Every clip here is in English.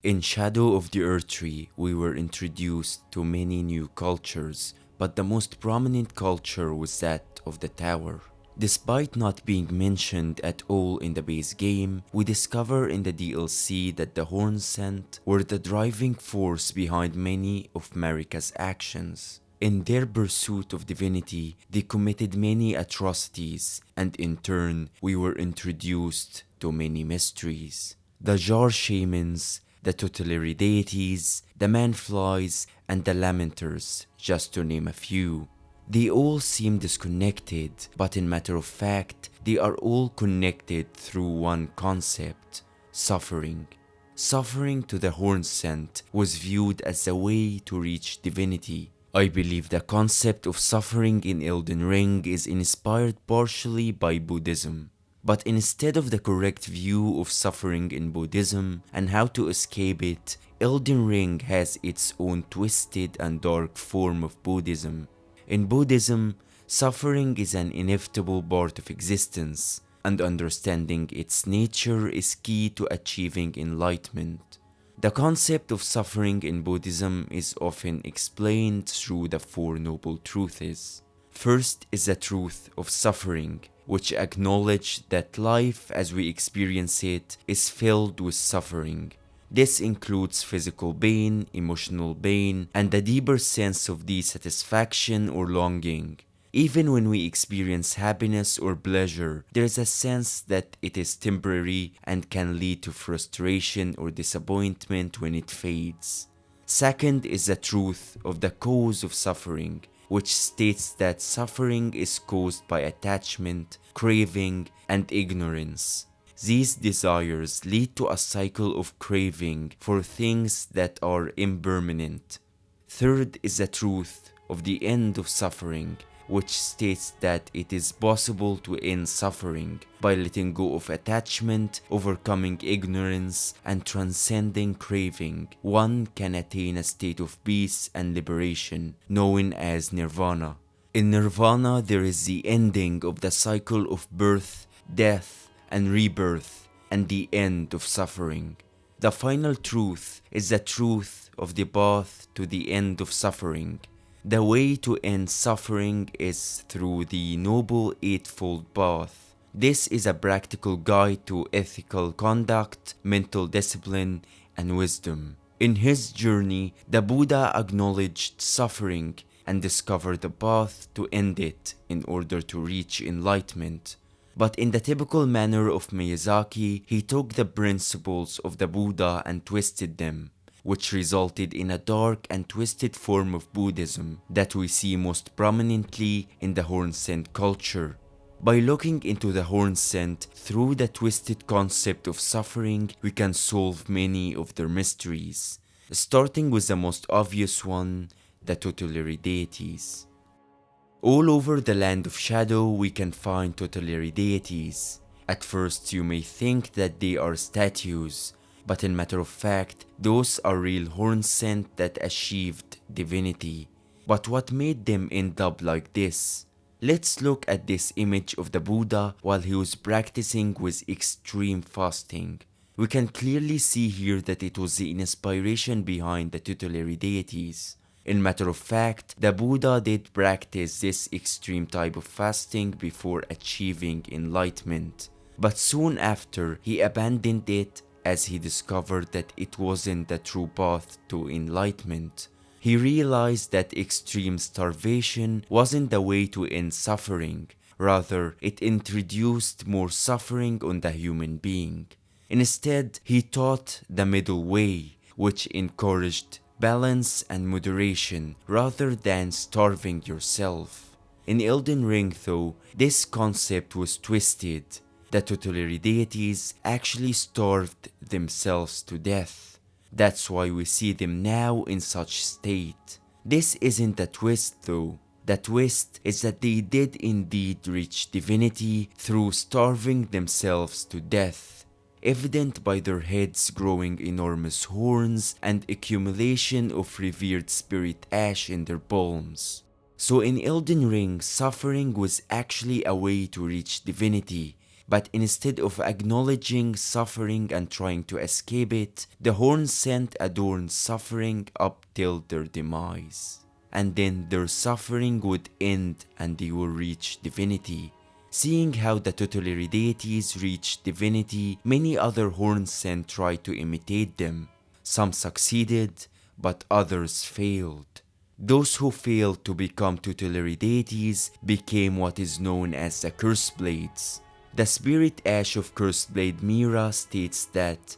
In Shadow of the Earth Tree, we were introduced to many new cultures, but the most prominent culture was that of the Tower. Despite not being mentioned at all in the base game, we discover in the DLC that the Horn Scent were the driving force behind many of Marika's actions. In their pursuit of divinity, they committed many atrocities, and in turn, we were introduced to many mysteries. The Jar Shamans, the tutelary deities, the manflies, and the lamenters, just to name a few. They all seem disconnected, but in matter of fact, they are all connected through one concept: suffering. Suffering to the Horn Scent was viewed as a way to reach divinity. I believe the concept of suffering in Elden Ring is inspired partially by Buddhism. But instead of the correct view of suffering in Buddhism and how to escape it, Elden Ring has its own twisted and dark form of Buddhism. In Buddhism, suffering is an inevitable part of existence, and understanding its nature is key to achieving enlightenment. The concept of suffering in Buddhism is often explained through the Four Noble Truths. First is the truth of suffering, which acknowledge that life as we experience it is filled with suffering. This includes physical pain, emotional pain, and a deeper sense of dissatisfaction or longing. Even when we experience happiness or pleasure, there is a sense that it is temporary and can lead to frustration or disappointment when it fades. Second is the truth of the cause of suffering, which states that suffering is caused by attachment, craving, and ignorance. These desires lead to a cycle of craving for things that are impermanent. Third is the truth of the end of suffering, which states that it is possible to end suffering by letting go of attachment, overcoming ignorance, and transcending craving. One can attain a state of peace and liberation, known as nirvana. In nirvana, there is the ending of the cycle of birth, death, and rebirth, and the end of suffering. The final truth is the truth of the path to the end of suffering. The way to end suffering is through the Noble Eightfold Path. This is a practical guide to ethical conduct, mental discipline, and wisdom. In his journey, the Buddha acknowledged suffering and discovered a path to end it in order to reach enlightenment. But in the typical manner of Miyazaki, he took the principles of the Buddha and twisted them, which resulted in a dark and twisted form of Buddhism that we see most prominently in the Horn Scent culture. By looking into the Horn Scent through the twisted concept of suffering, we can solve many of their mysteries, starting with the most obvious one, the tutelary deities. All over the land of shadow, we can find tutelary deities. At first, you may think that they are statues, but in matter of fact, those are real Horn Scent that achieved divinity. But what made them end up like this? Let's look at this image of the Buddha while he was practicing with extreme fasting. We can clearly see here that it was the inspiration behind the tutelary deities. In matter of fact, the Buddha did practice this extreme type of fasting before achieving enlightenment. But soon after, he abandoned it as he discovered that it wasn't the true path to enlightenment. He realized that extreme starvation wasn't the way to end suffering. Rather, it introduced more suffering on the human being. Instead, he taught the middle way, which encouraged balance and moderation rather than starving yourself. In Elden Ring though, this concept was twisted. The tutelary deities actually starved themselves to death. That's why we see them now in such state. This isn't a twist though. The twist is that they did indeed reach divinity through starving themselves to death, evident by their heads growing enormous horns and accumulation of revered spirit ash in their palms. So in Elden Ring, suffering was actually a way to reach divinity. But instead of acknowledging suffering and trying to escape it, the horns sent adorned suffering up till their demise. And then their suffering would end and they will reach divinity. Seeing how the tutelary deities reached divinity, many other horns sent tried to imitate them. Some succeeded, but others failed. Those who failed to become tutelary deities became what is known as the curseblades. The spirit ash of curseblade Midra states that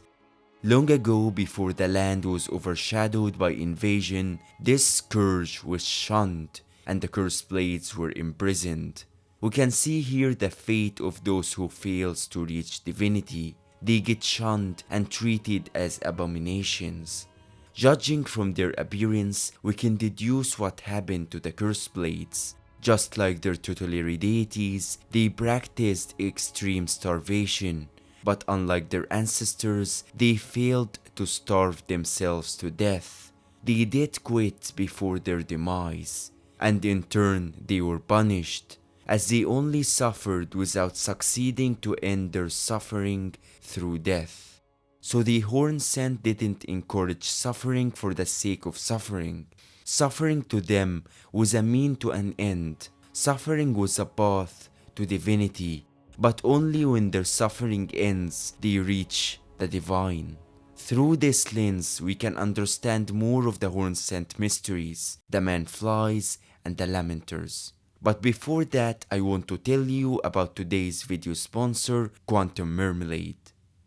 long ago, before the land was overshadowed by invasion, this scourge was shunned and the curseblades were imprisoned. We can see here the fate of those who fails to reach divinity. They get shunned and treated as abominations. Judging from their appearance, we can deduce what happened to the curseblades. Just like their tutelary deities, they practiced extreme starvation. But unlike their ancestors, they failed to starve themselves to death. They did quit before their demise, and in turn they were punished, as they only suffered without succeeding to end their suffering through death. So the horn sent didn't encourage suffering for the sake of suffering. Suffering to them was a mean to an end. Suffering was a path to divinity, but only when their suffering ends, they reach the divine. Through this lens, we can understand more of the horn-sent mysteries, the man-flies, and the lamenters. But before that, I want to tell you about today's video sponsor, Quantum Marmalade.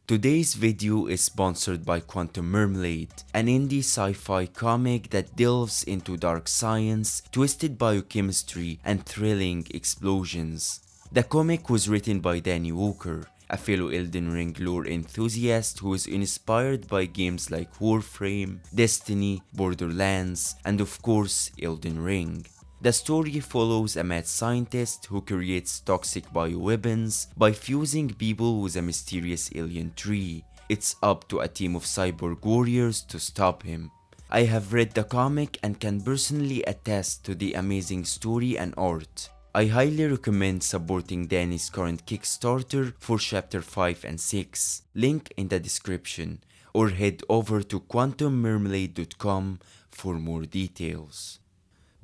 Today's video is sponsored by Quantum Marmalade, an indie sci-fi comic that delves into dark science, twisted biochemistry, and thrilling explosions. The comic was written by Danny Walker, a fellow Elden Ring Lore enthusiast who is inspired by games like Warframe, Destiny, Borderlands, and of course Elden Ring. The story follows a mad scientist who creates toxic bioweapons by fusing people with a mysterious alien tree. It's up to a team of cyborg warriors to stop him. I have read the comic and can personally attest to the amazing story and art. I highly recommend supporting Danny's current Kickstarter for Chapter 5 and 6, link in the description, or head over to quantummarmalade.com for more details.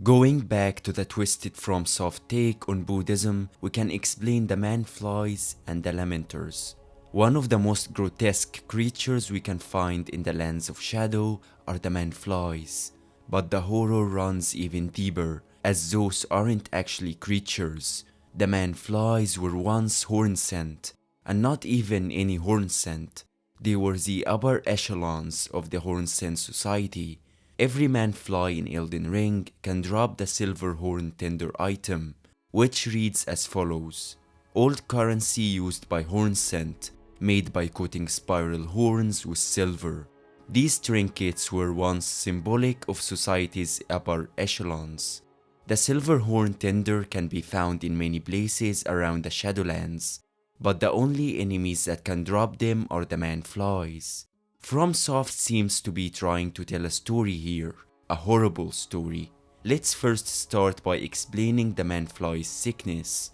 Going back to the twisted FromSoft take on Buddhism, we can explain the man-flies and the lamenters. One of the most grotesque creatures we can find in the lands of shadow are the man-flies. But the horror runs even deeper, as those aren't actually creatures. The man-flies were once horn-sent, and not even any horn-sent. They were the upper echelons of the horn-sent society. Every man-fly in Elden Ring can drop the silver horn tender item, which reads as follows: old currency used by horn-sent, made by coating spiral horns with silver. These trinkets were once symbolic of society's upper echelons. The silver horn tender can be found in many places around the Shadowlands, but the only enemies that can drop them are the man-flies. FromSoft seems to be trying to tell a story here, a horrible story. Let's first start by explaining the man-fly's sickness.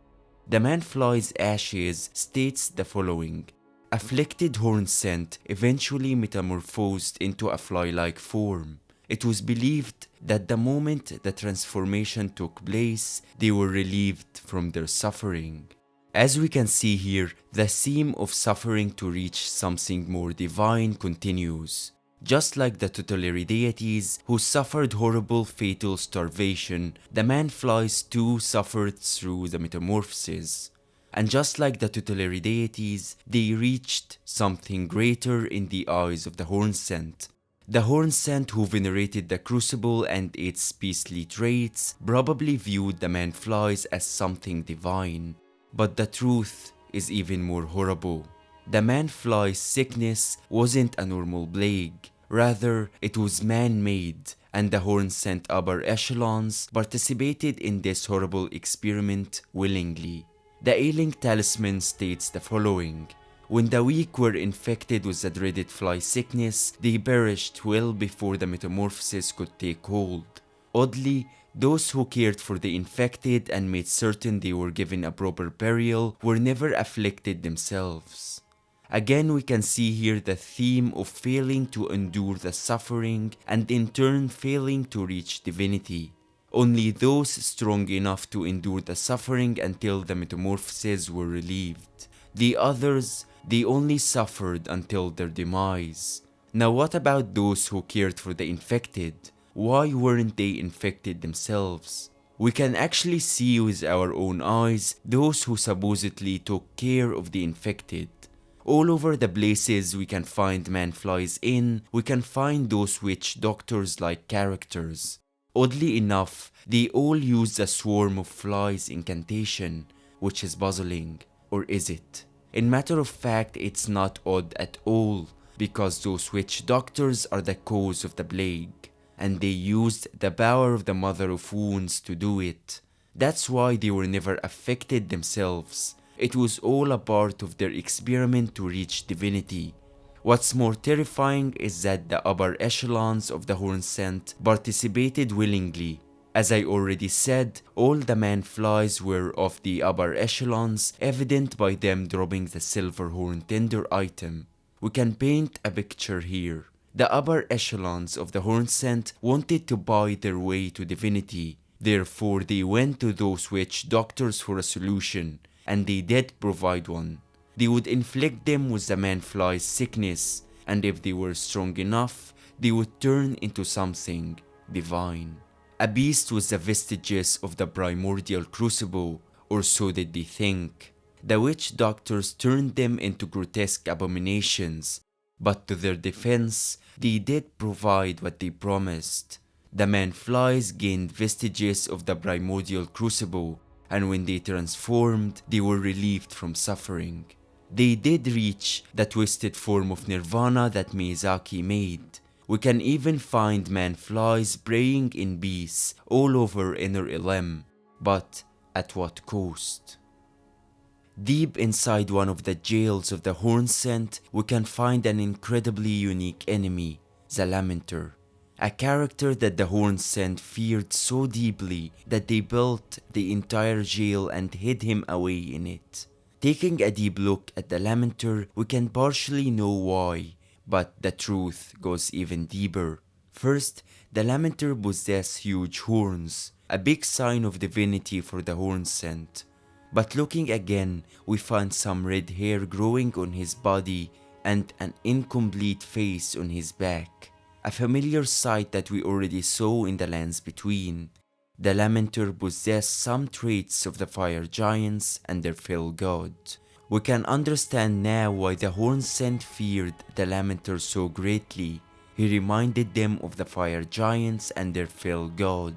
The man-fly's ashes states the following: afflicted horn-sent eventually metamorphosed into a fly-like form. It was believed that the moment the transformation took place, they were relieved from their suffering. As we can see here, the theme of suffering to reach something more divine continues. Just like the tutelary deities who suffered horrible fatal starvation, the man-flies too suffered through the metamorphosis. And just like the tutelary deities, they reached something greater in the eyes of the horn-sent. The horn-sent who venerated the crucible and its beastly traits probably viewed the man-flies as something divine. But the truth is even more horrible. The man-fly's sickness wasn't a normal plague. Rather, it was man-made, and the horn-sent upper echelons participated in this horrible experiment willingly. The ailing talisman states the following: when the weak were infected with the dreaded fly sickness, they perished well before the metamorphosis could take hold. Oddly, Those who cared for the infected and made certain they were given a proper burial were never afflicted themselves. Again, we can see here the theme of failing to endure the suffering and in turn failing to reach divinity. Only those strong enough to endure the suffering until the metamorphoses were relieved. The others, they only suffered until their demise. Now what about those who cared for the infected? Why weren't they infected themselves? We can actually see with our own eyes those who supposedly took care of the infected. All over the places we can find man-flies in, we can find those witch doctors-like characters. Oddly enough, they all use a swarm of flies incantation, which is puzzling. Or is it? In matter of fact, it's not odd at all, because those witch doctors are the cause of the plague, and they used the power of the Mother of Wounds to do it. That's why they were never affected themselves. It was all a part of their experiment to reach divinity. What's more terrifying is that the upper echelons of the Hornsent participated willingly. As I already said, all the man-flies were of the upper echelons, evident by them dropping the silver horn tender item. We can paint a picture here. The upper echelons of the Hornsent wanted to buy their way to divinity. Therefore, they went to those witch doctors for a solution, and they did provide one. They would inflict them with the man-fly's sickness, and if they were strong enough, they would turn into something divine. A beast with the vestiges of the primordial crucible, or so did they think. The witch doctors turned them into grotesque abominations, but to their defense, they did provide what they promised. The man-flies gained vestiges of the primordial crucible, and when they transformed, they were relieved from suffering. They did reach the twisted form of nirvana that Miyazaki made. We can even find man-flies praying in peace all over Inner Elam, but at what cost? Deep inside one of the jails of the Hornsent, we can find an incredibly unique enemy, the Lamenter. A character that the Hornsent feared so deeply that they built the entire jail and hid him away in it. Taking a deep look at the Lamenter, we can partially know why, but the truth goes even deeper. First, the Lamenter possesses huge horns, a big sign of divinity for the Hornsent. But looking again, we find some red hair growing on his body and an incomplete face on his back. A familiar sight that we already saw in the lands between. The Lamenter possessed some traits of the fire giants and their fell god. We can understand now why the Hornsent feared the Lamenter so greatly. He reminded them of the fire giants and their fell god,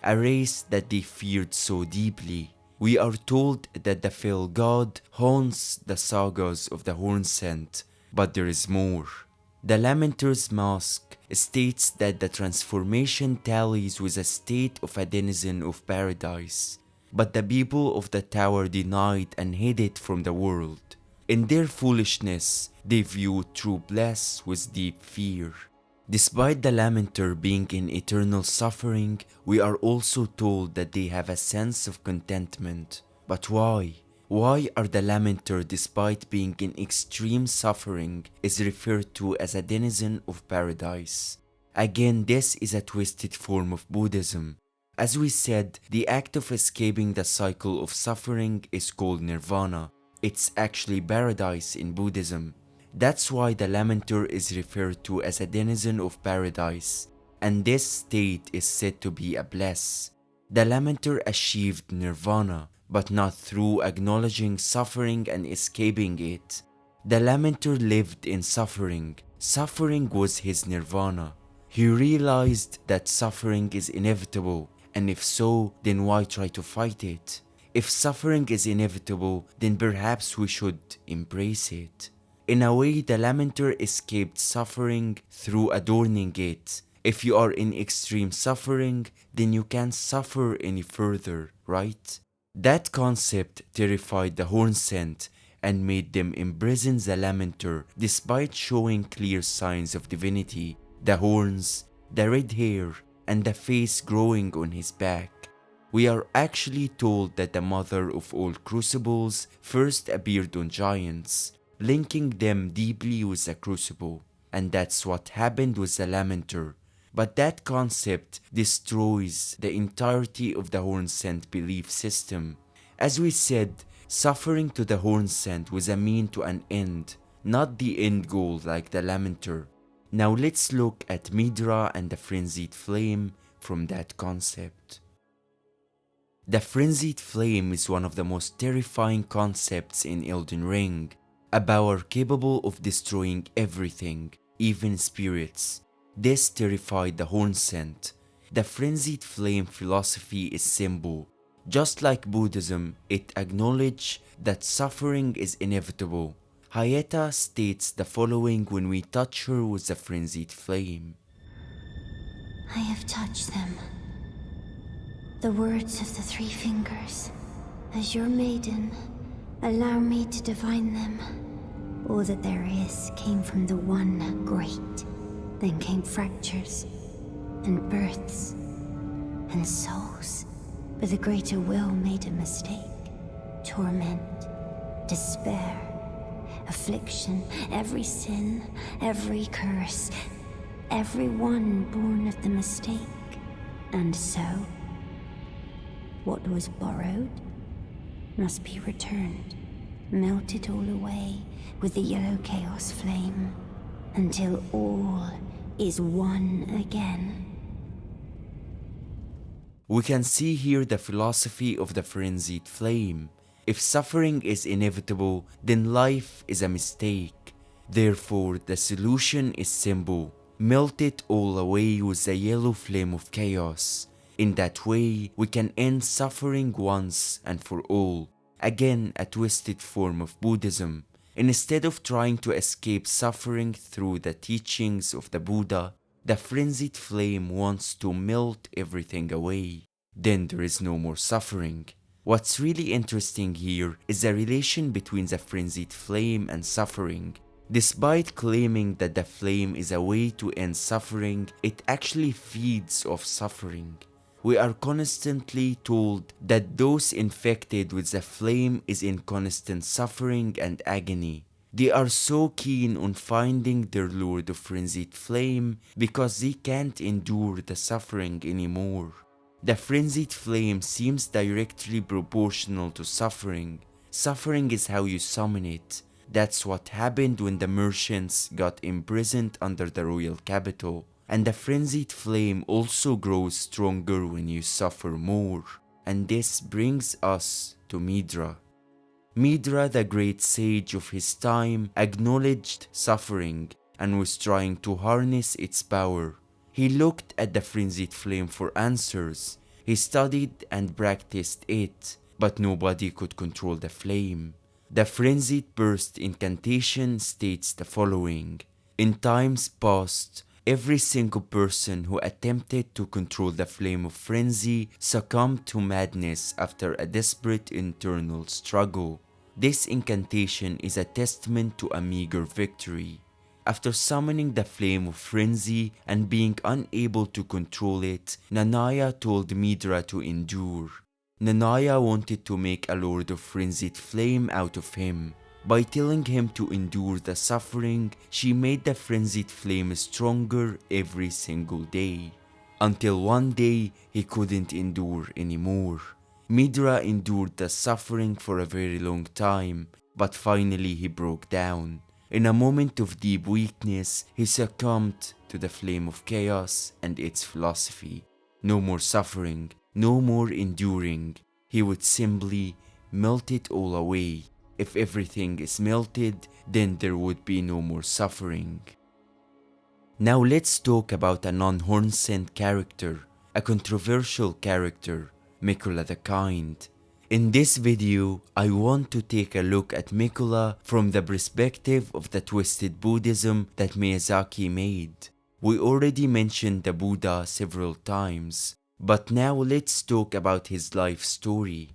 a race that they feared so deeply. We are told that the fell god haunts the sagas of the Hornsent, but there is more. The Lamenter's mask states that the transformation tallies with a state of a denizen of paradise, but the people of the tower denied and hid it from the world. In their foolishness, they viewed true bliss with deep fear. Despite the Lamenter being in eternal suffering, we are also told that they have a sense of contentment. But why? Why are the Lamenter, despite being in extreme suffering, is referred to as a denizen of paradise? Again, this is a twisted form of Buddhism. As we said, the act of escaping the cycle of suffering is called nirvana. It's actually paradise in Buddhism. That's why the Lamenter is referred to as a denizen of paradise, and this state is said to be a bliss. The Lamenter achieved nirvana, but not through acknowledging suffering and escaping it. The Lamenter lived in suffering. Suffering was his nirvana. He realized that suffering is inevitable, and if so, then why try to fight it? If suffering is inevitable, then perhaps we should embrace it. In a way, the Lamenter escaped suffering through adorning it. If you are in extreme suffering, then you can't suffer any further, right? That concept terrified the Hornsent and made them imprison the Lamenter despite showing clear signs of divinity. The horns, the red hair, and the face growing on his back. We are actually told that the mother of all crucibles first appeared on giants, linking them deeply with the crucible, and that's what happened with the Lamenter. But that concept destroys the entirety of the Hornsent belief system. As we said, suffering to the Hornsent was a mean to an end, not the end goal like the Lamenter. Now let's look at Midra and the frenzied flame from that concept. The frenzied flame is one of the most terrifying concepts in Elden Ring, a power capable of destroying everything, even spirits. This terrified the Hornsent. The frenzied flame philosophy is simple. Just like Buddhism, it acknowledges that suffering is inevitable. Hayata states the following when we touch her with the frenzied flame. I have touched them. The words of the three fingers. As your maiden, allow me to divine them. All that there is came from the one great. Then came fractures, and births, and souls. But the greater will made a mistake. Torment, despair, affliction, every sin, every curse, every one born of the mistake. And so, what was borrowed must be returned, melted all away with the yellow chaos flame, until all is one again. We can see here the philosophy of the frenzied flame. If suffering is inevitable, then life is a mistake. Therefore, the solution is simple. Melt it all away with the yellow flame of chaos. In that way, we can end suffering once and for all. Again, a twisted form of Buddhism. Instead of trying to escape suffering through the teachings of the Buddha, the frenzied flame wants to melt everything away. Then there is no more suffering. What's really interesting here is the relation between the frenzied flame and suffering. Despite claiming that the flame is a way to end suffering, it actually feeds off suffering. We are constantly told that those infected with the flame is in constant suffering and agony. They are so keen on finding their lord of frenzied flame because they can't endure the suffering anymore. The frenzied flame seems directly proportional to suffering. Suffering is how you summon it. That's what happened when the merchants got imprisoned under the royal capital. And the frenzied flame also grows stronger when you suffer more. And this brings us to Midra. Midra, the great sage of his time, acknowledged suffering and was trying to harness its power. He looked at the frenzied flame for answers. He studied and practiced it, but nobody could control the flame. The frenzied burst incantation states the following. In times past, every single person who attempted to control the flame of frenzy succumbed to madness after a desperate internal struggle. This incantation is a testament to a meager victory. After summoning the flame of frenzy and being unable to control it, Nanaya told Midra to endure. Nanaya wanted to make a lord of frenzied flame out of him. By telling him to endure the suffering, she made the frenzied flame stronger every single day. Until one day, he couldn't endure anymore. Midra endured the suffering for a very long time, but finally he broke down. In a moment of deep weakness, he succumbed to the flame of chaos and its philosophy. No more suffering, no more enduring. He would simply melt it all away. If everything is melted, then there would be no more suffering. Now let's talk about a non-Hornsent character, a controversial character, Miquella the Kind. In this video, I want to take a look at Miquella from the perspective of the twisted Buddhism that Miyazaki made. We already mentioned the Buddha several times, but now let's talk about his life story.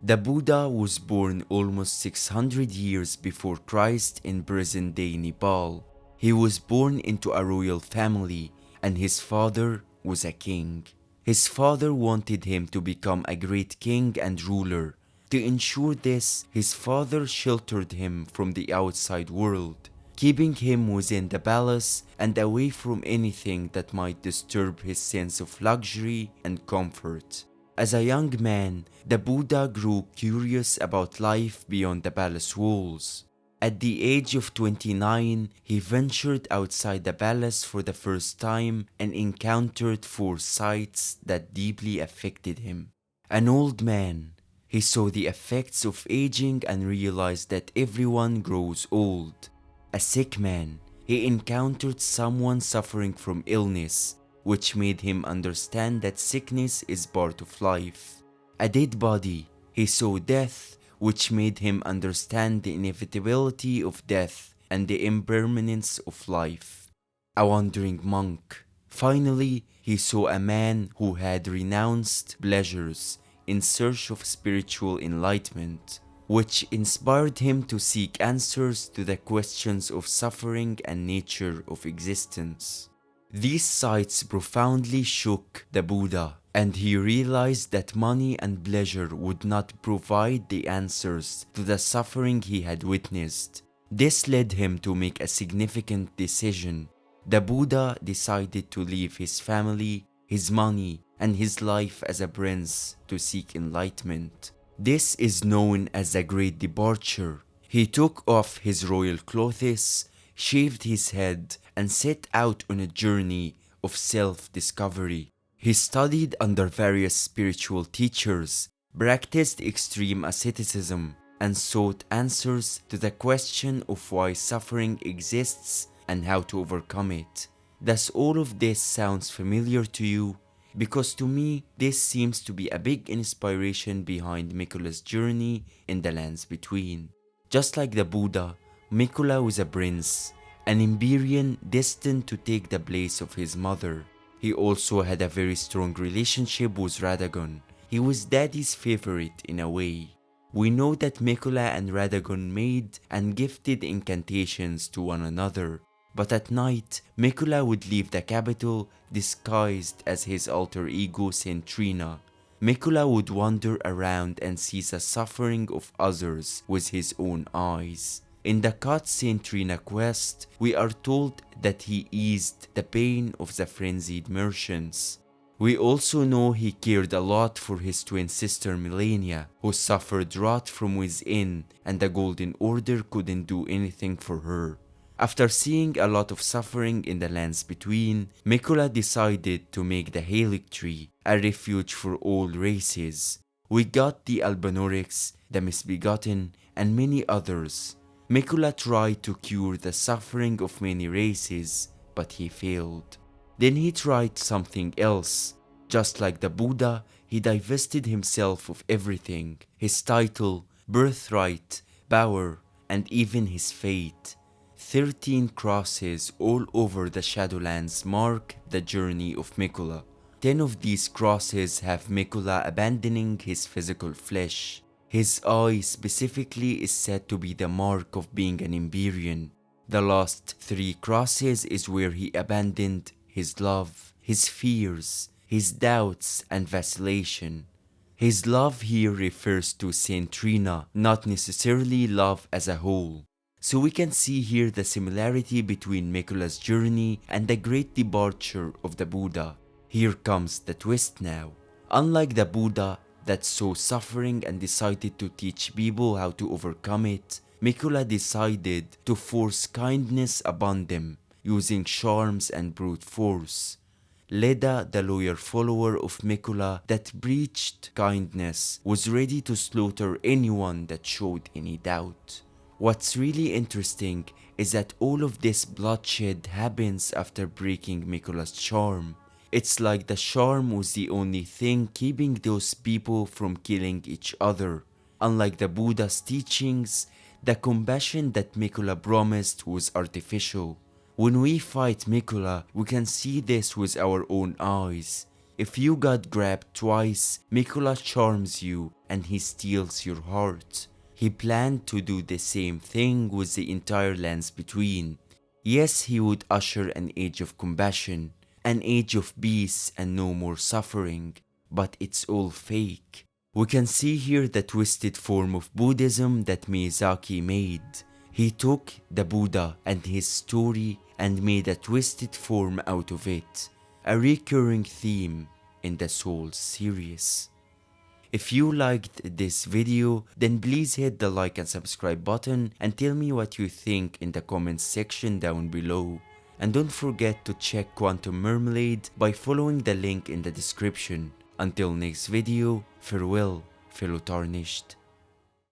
The Buddha was born almost 600 years before Christ in present-day Nepal. He was born into a royal family, and his father, was a king. His father wanted him to become a great king and ruler. To ensure this, his father sheltered him from the outside world, keeping him within the palace and away from anything that might disturb his sense of luxury and comfort. As a young man, the Buddha grew curious about life beyond the palace walls. At the age of 29, he ventured outside the palace for the first time and encountered four sights that deeply affected him. An old man. He saw the effects of aging and realized that everyone grows old. A sick man. He encountered someone suffering from illness, which made him understand that sickness is part of life. A dead body. He saw death, which made him understand the inevitability of death and the impermanence of life. A wandering monk. Finally, he saw a man who had renounced pleasures in search of spiritual enlightenment, which inspired him to seek answers to the questions of suffering and nature of existence. These sights profoundly shook the Buddha, and he realized that money and pleasure would not provide the answers to the suffering he had witnessed. This led him to make a significant decision. The Buddha decided to leave his family, his money, and his life as a prince to seek enlightenment. This is known as the Great Departure. He took off his royal clothes, shaved his head, and set out on a journey of self-discovery. He studied under various spiritual teachers, practiced extreme asceticism, and sought answers to the question of why suffering exists and how to overcome it. Does all of this sound familiar to you? Because to me, this seems to be a big inspiration behind Miquella's journey in the lands between. Just like the Buddha, Miquella was a prince, an Iberian destined to take the place of his mother. He also had a very strong relationship with Radagon. He was Daddy's favorite in a way. We know that Miquella and Radagon made and gifted incantations to one another. But at night, Miquella would leave the capital disguised as his alter ego Centrina. Miquella would wander around and see the suffering of others with his own eyes. In the cut Centrina quest, we are told that he eased the pain of the frenzied merchants. We also know he cared a lot for his twin sister Millennia, who suffered rot from within and the Golden Order couldn't do anything for her. After seeing a lot of suffering in the lands between, Miquella decided to make the Halic Tree a refuge for all races. We got the Albanorics, the Misbegotten, and many others. Miquella tried to cure the suffering of many races, but he failed. Then he tried something else. Just like the Buddha, he divested himself of everything: his title, birthright, power, and even his fate. 13 crosses all over the Shadowlands mark the journey of Miquella. 10 of these crosses have Miquella abandoning his physical flesh. His eye specifically is said to be the mark of being an Iberian. The last 3 crosses is where he abandoned his love, his fears, his doubts, and vacillation. His love here refers to Centrina, not necessarily love as a whole. So we can see here the similarity between Miquella's journey and the great departure of the Buddha. Here comes the twist now. Unlike the Buddha that saw suffering and decided to teach people how to overcome it, Miquella decided to force kindness upon them using charms and brute force. Leda, the loyal follower of Miquella that preached kindness, was ready to slaughter anyone that showed any doubt. What's really interesting is that all of this bloodshed happens after breaking Miquella's charm. It's like the charm was the only thing keeping those people from killing each other. Unlike the Buddha's teachings, the compassion that Miquella promised was artificial. When we fight Miquella, we can see this with our own eyes. If you got grabbed twice, Miquella charms you and he steals your heart. He planned to do the same thing with the entire lands between. Yes, he would usher an age of compassion, an age of peace and no more suffering, but it's all fake. We can see here the twisted form of Buddhism that Miyazaki made. He took the Buddha and his story and made a twisted form out of it, a recurring theme in the Souls series. If you liked this video, then please hit the like and subscribe button and tell me what you think in the comments section down below. And don't forget to check Quantum Marmalade by following the link in the description. Until next video, farewell, fellow Tarnished.